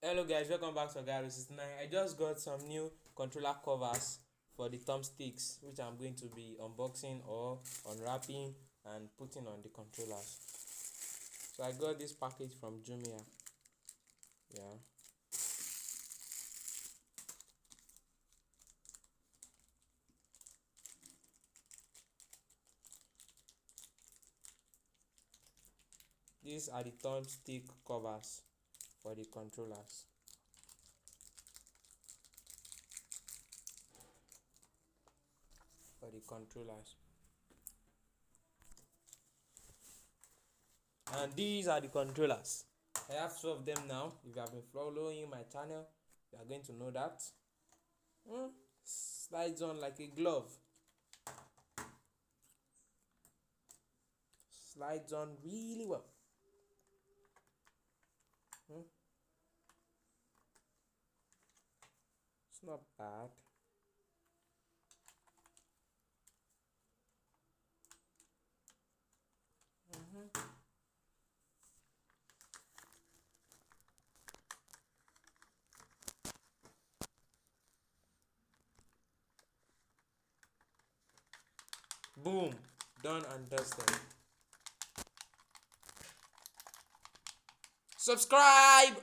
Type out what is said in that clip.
Hello guys, welcome back to Gary69. I just got some new controller covers for the thumbsticks, which I'm going to be unboxing or unwrapping and putting on the controllers. So I got this package from Jumia. Yeah. These are the thumbstick covers for the controllers. And these are the controllers. I have two of them now. If you have been following my channel, you are going to know that. Slides on like a glove. Slides on really well. It's not bad. Boom, done and dusted. Subscribe.